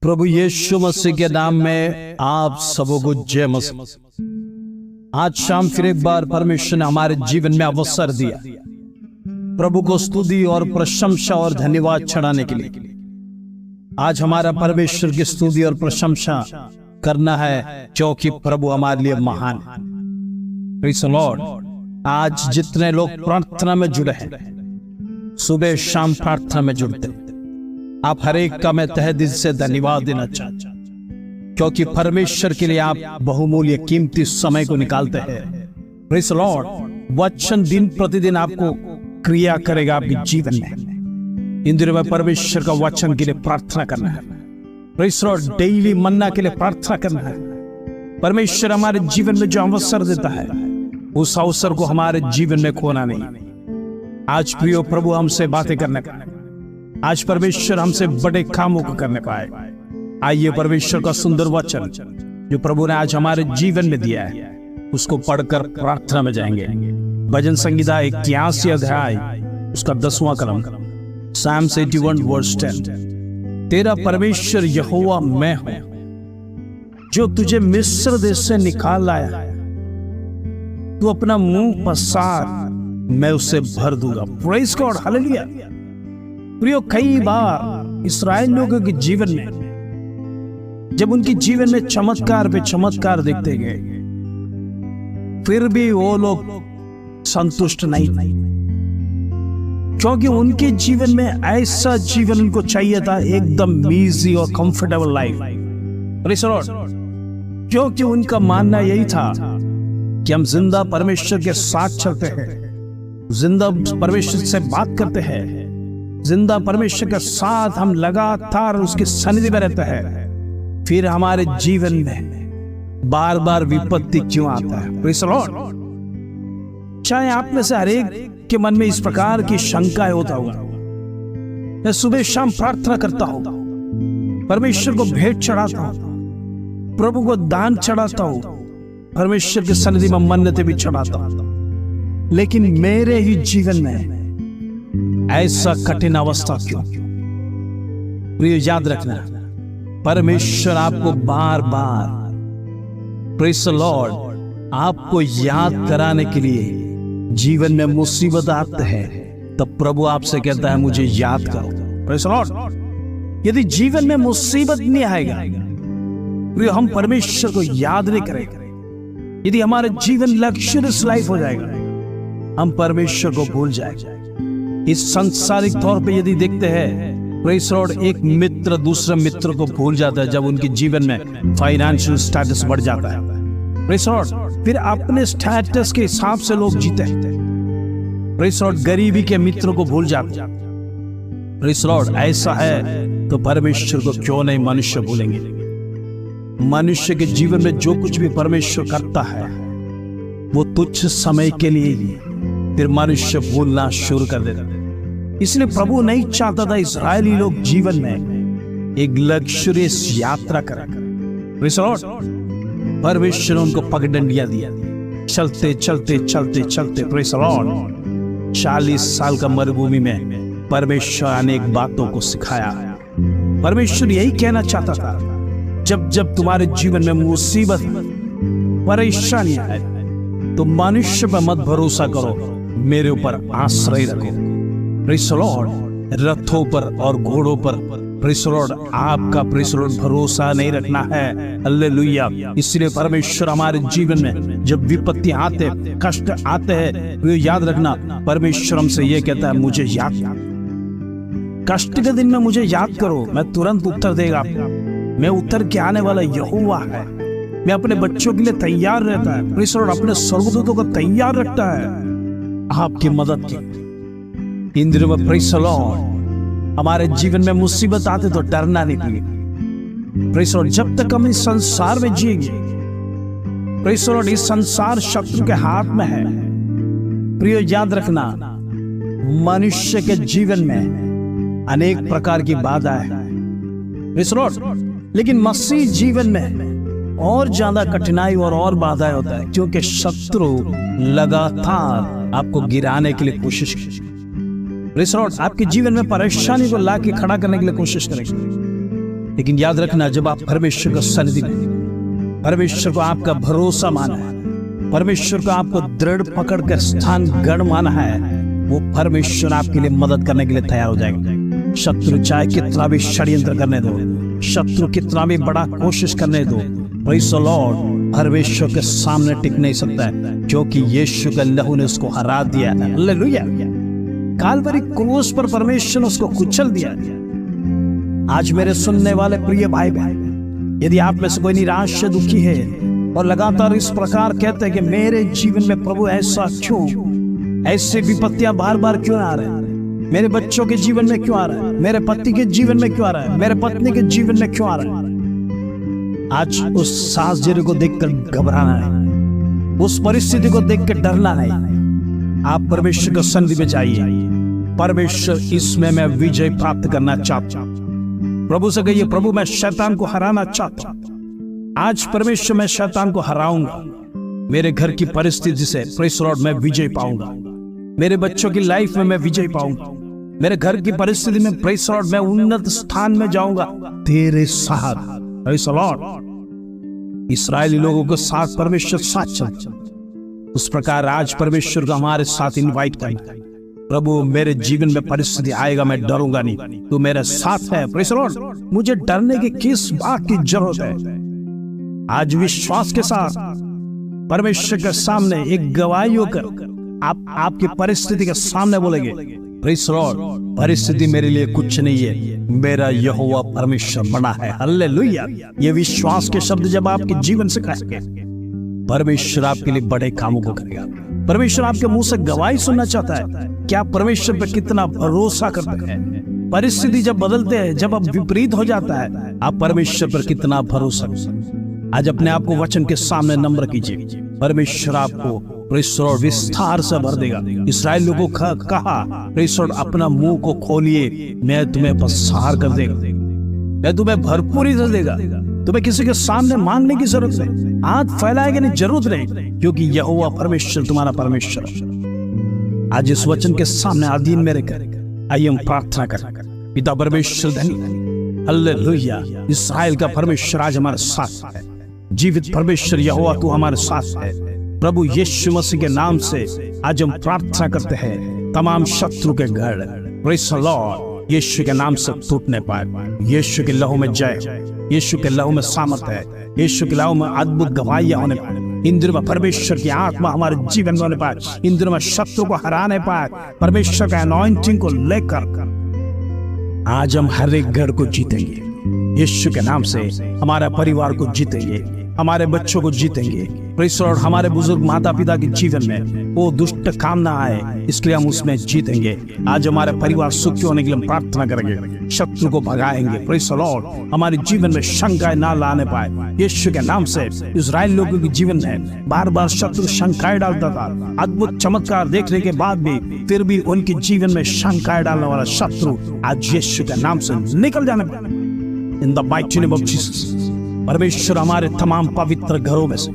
प्रभु यीशु मसीह के नाम में आप सबों को जय मसीह। आज शाम फिर एक बार परमेश्वर ने हमारे जीवन में अवसर दिया प्रभु को स्तुति और प्रशंसा और धन्यवाद चढ़ाने के लिए। आज हमारा परमेश्वर की स्तुति और प्रशंसा करना है क्योंकि प्रभु हमारे लिए महान है। Praise the Lord. आज जितने लोग प्रार्थना में जुड़े हैं, सुबह शाम प्रार्थना में जुड़ते हैं, आप हर एक का मैं तहे दिल से धन्यवाद देना चाहता हूं क्योंकि परमेश्वर के लिए आप बहुमूल्य कीमती समय को निकालते हैं। Praise the Lord. वचन दिन प्रतिदिन आपको क्रिया करेगा आपके जीवन में। इन दिनों में परमेश्वर का वचन के लिए प्रार्थना करना है। Praise the Lord. डेली मन्ना के लिए प्रार्थना करना है। परमेश्वर हमारे जीवन में जो अवसर देता है उस अवसर को हमारे जीवन में खोना नहीं। आज प्रियो प्रभु हमसे बातें करने का, आज परमेश्वर हमसे बड़े कामों को करने पाए। आइए परमेश्वर का सुंदर वचन जो प्रभु ने आज हमारे जीवन में दिया है उसको पढ़कर प्रार्थना में जाएंगे। भजन संगीता 81 अध्याय उसका 10वां कलम, Psalms 81 वर्स 10। तेरा परमेश्वर यहोवा मैं हूं जो तुझे मिस्र देश से निकाल लाया। तू अपना मुंह पसार, मैं उसे भर दूंगा। Praise God, hallelujah. प्रियो, कई बार इस्राएल लोगों के जीवन में जब उनके जीवन में चमत्कार पे चमत्कार देखते गए, फिर भी वो लोग संतुष्ट नहीं, क्योंकि उनके जीवन में ऐसा जीवन उनको चाहिए था, एकदम ईजी और comfortable life. Praise the Lord. क्योंकि उनका मानना यही था कि हम जिंदा परमेश्वर के साथ चलते हैं, जिंदा परमेश्वर से बात करते हैं, जिंदा परमेश्वर के साथ हम लगातार उसकी सन्निधि में रहते हैं, फिर हमारे जीवन में बार बार विपत्ति क्यों आता है। Praise the Lord. चाहे आप में से हर एक के मन में इस प्रकार की शंकाएं होता होगा। मैं सुबह शाम प्रार्थना करता हूं, परमेश्वर को भेंट चढ़ाता हूं, प्रभु को दान चढ़ाता हूं, परमेश्वर की सन्निधि में मन्नतें भी चढ़ाता हूं, लेकिन मेरे ही जीवन में ऐसा कठिन अवस्था क्यों? प्रिय, याद रखना, परमेश्वर आपको बार बार, प्रेज़ द लॉर्ड, आपको याद कराने के लिए जीवन में मुसीबत आते हैं तब प्रभु आपसे कहता है मुझे याद करो। Praise the Lord. यदि जीवन में मुसीबत नहीं आएगा, प्रिय, हम परमेश्वर को याद नहीं करेंगे, यदि हमारा जीवन लग्जरियस लाइफ हो जाएगा, हम परमेश्वर को भूल जाएंगे। इस सांसारिक तौर पे यदि देखते हैं, प्रेज़ द लॉर्ड, एक मित्र दूसरे मित्र को भूल जाता है जब उनके जीवन में फाइनेंशियल स्टेटस बढ़ जाता है। Praise the Lord. फिर अपने स्टेटस के हिसाब से लोग जीते हैं। Praise the Lord. गरीबी के मित्र को भूल जाते हैं। Praise the Lord. ऐसा है तो परमेश्वर को क्यों नहीं मनुष्य भूलेंगे? मनुष्य के जीवन में जो कुछ भी परमेश्वर करता है वो तुच्छ समय के लिए ही, फिर मनुष्य भूलना शुरू कर देता है। इसलिए प्रभु नहीं चाहता था इस्राएली लोग जीवन में एक लग्जरियस यात्रा करें। Praise the Lord. परमेश्वर ने उनको पगडंडियां दिया, चलते चलते चलते चलते, प्रेज़ द लॉर्ड, 40 साल का मरुभूमि में परमेश्वर अनेक बातों को सिखाया। परमेश्वर यही कहना चाहता था, जब जब तुम्हारे जीवन में मुसीबत परेशानी आए तो मनुष्य पर मत भरोसा करो, मेरे ऊपर आश्रय रखो। Praise the Lord. रथों पर और घोड़ों पर, प्रेज़ द लॉर्ड, आपका प्रेज़ द लॉर्ड भरोसा नहीं रखना है। हालेलुया। इसलिए परमेश्वर हमारे जीवन में जब विपत्ति आते, कष्ट आते हैं, तो याद रखना, परमेश्वर हमसे यह कहता है मुझे याद, कष्ट के दिन में मुझे याद करो, मैं तुरंत उत्तर देगा। मैं उत्तर के आने वाला यहोवा है। मैं अपने बच्चों के लिए तैयार रहता है। Praise the Lord. अपने स्वर्गदूतों को तैयार रखता है आपकी मदद की। इन दिनों में प्रेज़ द लॉर्ड, हमारे जीवन में मुसीबत आते तो डरना नहीं चाहिए। Praise the Lord. जब तक हम इस संसार में जिएंगे, प्रेज़ द लॉर्ड, इस संसार शत्रु के हाथ में है। प्रिय, याद रखना, मनुष्य के जीवन में अनेक प्रकार की बाधा है। Praise the Lord. लेकिन मसीह जीवन में और ज्यादा कठिनाई और बाधाएं होता है, क्योंकि शत्रु लगातार आपको गिराने के लिए कोशिश करेगा। आपके जीवन में परेशानी को लाके खड़ा करने के लिए कोशिश करेगा। लेकिन याद रखना, जब आप परमेश्वर का सन्निधि में, परमेश्वर को आपका भरोसा माना है, परमेश्वर को आपको दृढ़ पकड़ कर स्थान गढ़ माना है, वो परमेश्वर आपके लिए मदद करने के लिए तैयार हो जाएगा। शत्रु चाहे कितना भी षड्यंत्र करने दो, शत्रु कितना भी बड़ा कोशिश करने दो, प्रेज़ द लॉर्ड, परमेश्वर के सामने टिक नहीं सकता है, क्योंकि यीशु के लहू ने उसको हरा दिया है। हालेलुया। काल्वरी क्रूस पर परमेश्वर ने उसको कुचल दिया। आज मेरे सुनने वाले प्रिय भाई बहन, यदि आप में से कोई निराश से दुखी है और लगातार इस प्रकार कहते हैं कि मेरे जीवन में प्रभु ऐसा क्यों, ऐसे विपत्तियां बार बार क्यों आ रहे हैं, मेरे बच्चों के जीवन में क्यों आ रहा है, मेरे पति के जीवन में क्यों आ रहा है, मेरे पत्नी के जीवन में क्यों आ रहा है, आज उस साहस को देखकर घबराना नहीं, उस परिस्थिति को देखकर डरना नहीं। आप परमेश्वर के सन्निधि में जाइए। परमेश्वर, इसमें मैं विजय प्राप्त करना चाहता हूं। प्रभु से कहिए, प्रभु मैं शैतान को हराना चाहता हूं। आज परमेश्वर, मैं शैतान को हराऊंगा। मेरे घर की परिस्थिति से प्रेज़ द लॉर्ड मैं विजय पाऊंगा। मेरे बच्चों की लाइफ में मैं विजय पाऊंगा। मेरे घर की परिस्थिति में प्रेज़ द लॉर्ड मैं उन्नत स्थान में जाऊंगा तेरे साथ। Praise the Lord. इस्राएली लोगों के साथ परमेश्वर साथ चलता, उस प्रकार आज परमेश्वर का हमारे साथ इनवाइट करना। प्रभु, मेरे जीवन में परिस्थिति आएगा, मैं डरूंगा नहीं, तू मेरे साथ है। Praise the Lord. मुझे डरने की किस बात की जरूरत है? आज विश्वास के साथ परमेश्वर के सामने एक गवाही होकर आप आपकी परिस्थिति के सामने बोलेंगे, प्रेज़ द लॉर्ड, परिस्थिति मेरे लिए कुछ नहीं है, मेरा यहोवा परमेश्वर बना है। हालेलुया। ये विश्वास के शब्द जब आपके जीवन से कहेंगे, परमेश्वर आपके लिए बड़े कामों को करेगा। परमेश्वर आपके मुंह से गवाही सुनना चाहता है कि आप परमेश्वर पर कितना भरोसा करते हैं। परिस्थिति जब बदलते हैं, जब अब विपरीत हो जाता है, आप परमेश्वर पर कितना भरोसा करते हैं। आज अपने आप को वचन के सामने नम्र कीजिए। परमेश्वर आपको प्रेज़ द लॉर्ड विस्तार से भर देगा। इस्राएल लोगों को कहा, प्रेज़ द लॉर्ड, अपना मुंह को खोलिए, मैं तुम्हें प्रसार कर देगा, मैं तुम्हें भरपूरी से देगा। तुम्हें किसी के सामने मांगने की जरूरत नहीं, हाथ फैलाएंगे नहीं, जरूरत नहीं, क्योंकि यहोवा परमेश्वर तुम्हारा परमेश्वर। आज इस वचन के सामने अधीन में रहकर आइए हम प्रार्थना करें। पिता परमेश्वर धन्यवाद, हालेलुया। इस्राएल का परमेश्वर आज हमारे साथ है। जीवित परमेश्वर यहोवा तू हमारे साथ है। प्रभु यीशु मसीह के नाम से आज हम प्रार्थना करते हैं, तमाम शत्रु के गढ़ प्रेज़ द लॉर्ड यीशु के नाम से टूटने पाए। यीशु के लहू में जय, यीशु के लहू में सामर्थ है, यीशु के लहू में अद्भुत गवाहियां होने पाए। इन दिनों में परमेश्वर की आत्मा हमारे जीवन में होने पाए। इन दिनों में शत्रु को हराने पाए। परमेश्वर का अनॉइंटिंग को लेकर आज हम हर एक गढ़ को जीतेंगे। यीशु के नाम से हमारे परिवार को जीतेंगे, हमारे बच्चों को जीतेंगे। प्रेज़ द लॉर्ड, हमारे बुजुर्ग माता पिता के जीवन में वो दुष्ट काम ना आए, इसलिए हम उसमें जीतेंगे। आज हमारे परिवार सुखी होने के लिए हम प्रार्थना करेंगे, शत्रु को भगाएंगे। प्रेज़ द लॉर्ड, हमारे जीवन में शंकाएं ना लाने पाए। यीशु के नाम से इस्राएल लोगों के जीवन में बार बार शत्रु शंकाएं डालता था, अद्भुत चमत्कार देखने के बाद भी फिर भी उनके जीवन में शंकाएं डालने वाला शत्रु आज यीशु के नाम से निकल जाने पाए। In the mighty name of Jesus. परमेश्वर हमारे तमाम पवित्र घरों में से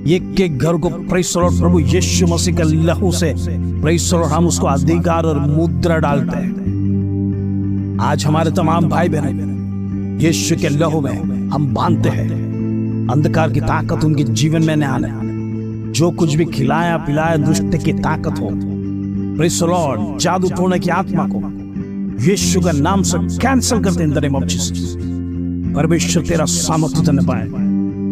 एक एक घर को प्रेज़ द लॉर्ड प्रभु यीशु मसीह के लहू से प्रेज़ द लॉर्ड हम उसको अधिकार और मुद्रा डालते हैं। आज हमारे तमाम भाई बहन यीशु के लहू में हम बांधते हैं। अंधकार की ताकत उनके जीवन में न आने, जो कुछ भी खिलाया पिलाया दुष्ट की ताकत हो, प्रेज़ द लॉर्ड जादू टोने की आत्मा को यीशु के नाम से कैंसिल करते हैं in the name of Jesus. परमेश्वर तेरा सामर्थ्य देने पाए।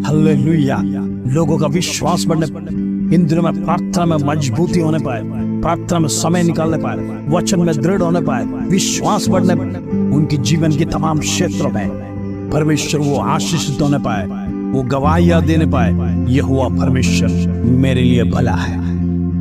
हालेलुया। लोगों का विश्वास बढ़ने पाए, इन दिनों में प्रार्थना में मजबूती होने पाए, प्रार्थना में समय निकालने पाए, वचन में दृढ़ होने पाए, विश्वास बढ़ने पाए। उनके जीवन के तमाम क्षेत्रों में परमेश्वर वो आशीषित होने पाए, वो गवाहियां देने पाए, यहोवा परमेश्वर मेरे लिए भला है।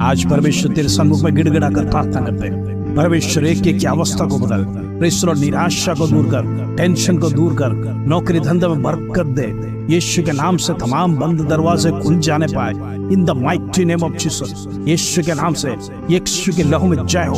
आज परमेश्वर तेरे सन्मुख में गिड़गिड़ा कर प्रार्थना करते हैं। परमेश्वर एक एक की अवस्था को बदल, प्रेज़ द लॉर्ड निराशा को दूर कर, टेंशन को दूर कर, नौकरी धंधे में बरकत दे। यीशु के नाम से तमाम बंद दरवाजे खुल जाने पाए in the mighty name of Jesus. यीशु के नाम से यीशु के लहू में जय हो।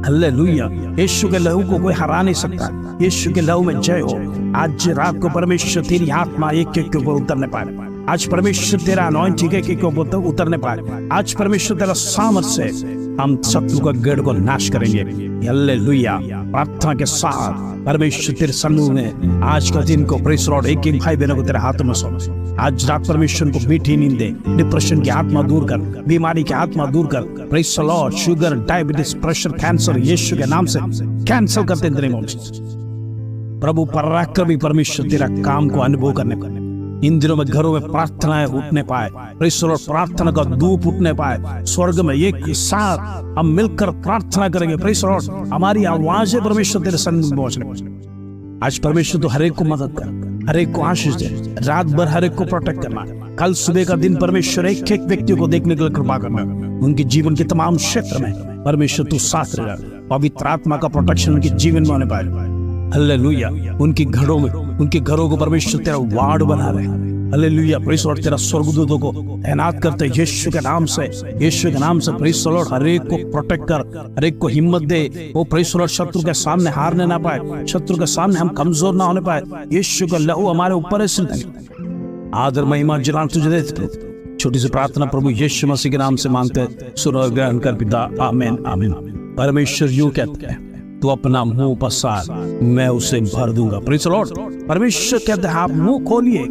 हालेलुया। यीशु के लहू को कोई हरा नहीं सकता। यीशु के लहू में जय हो। आज रात को परमेश्वर तेरी आत्मा एक एक के ऊपर उतरने पाए। आज परमेश्वर तेरा अनॉइंटिंग एक एक के ऊपर उतरने पाए। आज परमेश्वर तेरा सामर्थ्य से हम शत्रु का गढ़ को नाश करेंगे। हालेलुया। प्रार्थना के साथ परमेश्वर तेरे सम्मुख में आज का दिन को प्रेस लॉर्ड एक एक भाई बहनों को तेरे हाथों में सौंप। आज रात परमेश्वर को मीठी नींद दे, डिप्रेशन की आत्मा दूर कर, बीमारी की आत्मा दूर कर। Praise Lord sugar, diabetes, pressure, cancer यीशु के नाम से कैंसिल करते हैं। प्रभु पराक्रमी परमेश्वर तेरा काम को अनुभव करने पाए, इन दिनों में घरों में प्रार्थनाएं उठने पाए, प्रार्थना का धूप उठने पाए। स्वर्ग में एक साथ हम मिलकर प्रार्थना करेंगे। हमारी आवाजें परमेश्वर तेरे सन्मुख में पहुंचने। आज परमेश्वर तो हर एक को मदद कर, हर एक को आशीष दे, रात भर हर एक को प्रोटेक्ट करना। कल सुबह का दिन परमेश्वर एक एक व्यक्ति को देखने के लिए कृपा करना। उनके जीवन के तमाम क्षेत्र में परमेश्वर तू साथ रहेगा। पवित्र आत्मा का प्रोटेक्शन उनके जीवन में होने पाए। हालेलुया। उनके घरों को परमेश्वर तेरा वार्ड बना रहे। हालेलुया। प्रेस लॉर्ड तेरा स्वर्गदूतों को तैनात करते यीशु के नाम से, यीशु के नाम से। प्रेस लॉर्ड हर एक को प्रोटेक्ट कर, हर एक को हिम्मत दे। वो प्रेस लॉर्ड शत्रु के सामने हारने ना पाए, शत्रु के सामने हम कमजोर ना होने पाए। यीशु का लहू हमारे ऊपर है। आदर महिमा जलाल तुझे देते। छोटी सी प्रार्थना प्रभु यीशु मसीह के नाम से मांगते, सुनो ग्रहण कर पिता। आमीन आमीन। परमेश्वर यूं कहते हैं, तू अपना मुंह पसार, मैं उसे भर दूंगा। Praise the Lord. परमेश्वर कहते हैं आप मुंह खोलिए,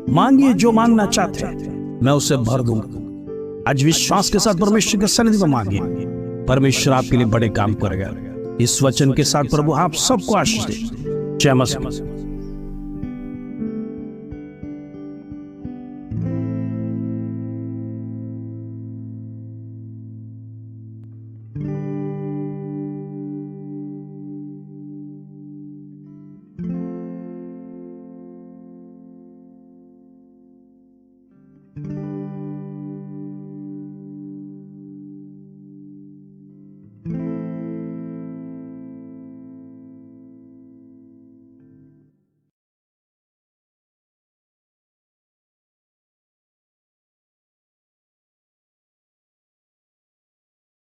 मांगिए जो मांगना चाहते हैं, मैं उसे भर दूंगा। आज विश्वास के साथ परमेश्वर के सन्निधि में मांगिए, परमेश्वर आपके लिए बड़े काम करेगा। इस वचन के साथ प्रभु आप सबको आशीष दे। जय मसीह।